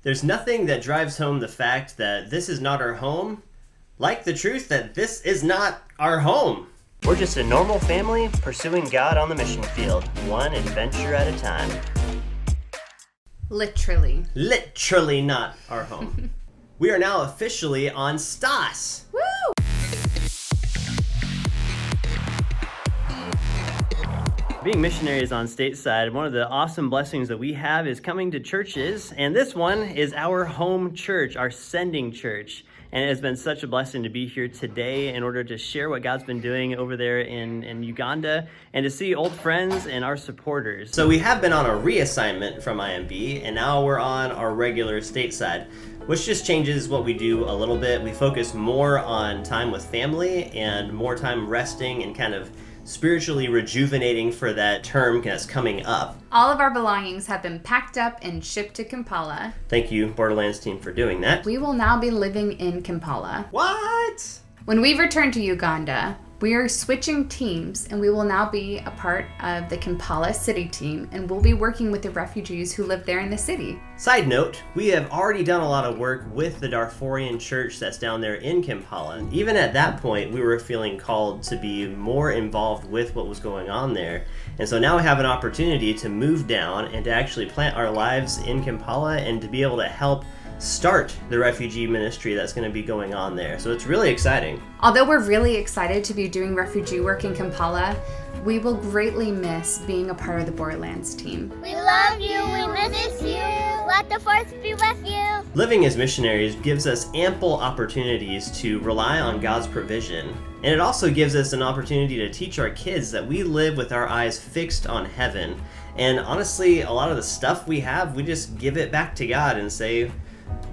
There's nothing that drives home the fact that this is not our home, like the truth that this is not our home. We're just a normal family pursuing God on the mission field, one adventure at a time. Literally. Literally not our home. We are now officially on Stas. Woo! Being missionaries on stateside, one of the awesome blessings that we have is coming to churches, and this one is our home church, our sending church. And it has been such a blessing to be here today in order to share what God's been doing over there in Uganda and to see old friends and our supporters. So we have been on a reassignment from IMB, and now we're on our regular stateside, which just changes what we do a little bit. We focus more on time with family and more time resting and kind of spiritually rejuvenating for that term that's coming up. All of our belongings have been packed up and shipped to Kampala. Thank you, Borderlands team, for doing that. We will now be living in Kampala. What? When we return to Uganda, we are switching teams and we will now be a part of the Kampala city team and we'll be working with the refugees who live there in the city. Side note, we have already done a lot of work with the Darfurian church that's down there in Kampala. Even at that point, we were feeling called to be more involved with what was going on there. And so now we have an opportunity to move down and to actually plant our lives in Kampala and to be able to help start the refugee ministry that's going to be going on there. So it's really exciting. Although we're really excited to be doing refugee work in Kampala, we will greatly miss being a part of the Borderlands team. We love you. We miss you. Let the force be with you. Living as missionaries gives us ample opportunities to rely on God's provision. And it also gives us an opportunity to teach our kids that we live with our eyes fixed on heaven. And honestly, a lot of the stuff we have, we just give it back to God and say,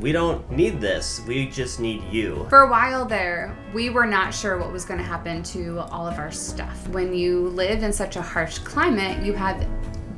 we don't need this, we just need you. For a while there, we were not sure what was going to happen to all of our stuff. When you live in such a harsh climate, you have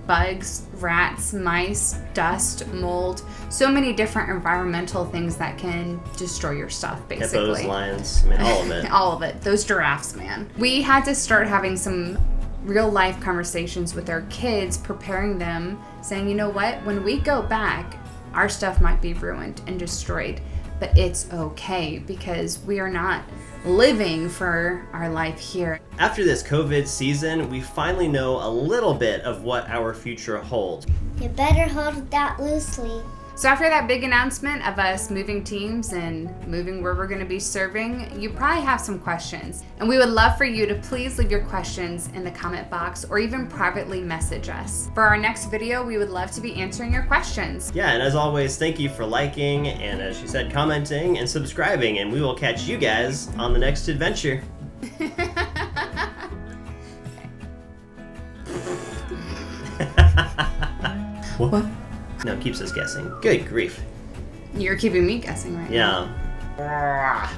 bugs, rats, mice, dust, mold, so many different environmental things that can destroy your stuff, basically. Hippos, lions, I mean, all of it. All of it. Those giraffes, man. We had to start having some real life conversations with our kids, preparing them, saying, you know what, when we go back, our stuff might be ruined and destroyed, but it's okay because we are not living for our life here. After this COVID season, we finally know a little bit of what our future holds. You better hold that loosely. So after that big announcement of us moving teams and moving where we're going to be serving, you probably have some questions. And we would love for you to please leave your questions in the comment box or even privately message us. For our next video, we would love to be answering your questions. Yeah, and as always, thank you for liking and, as she said, commenting and subscribing, and we will catch you guys on the next adventure. What? No, it keeps us guessing. Good grief. You're keeping me guessing right now. Yeah.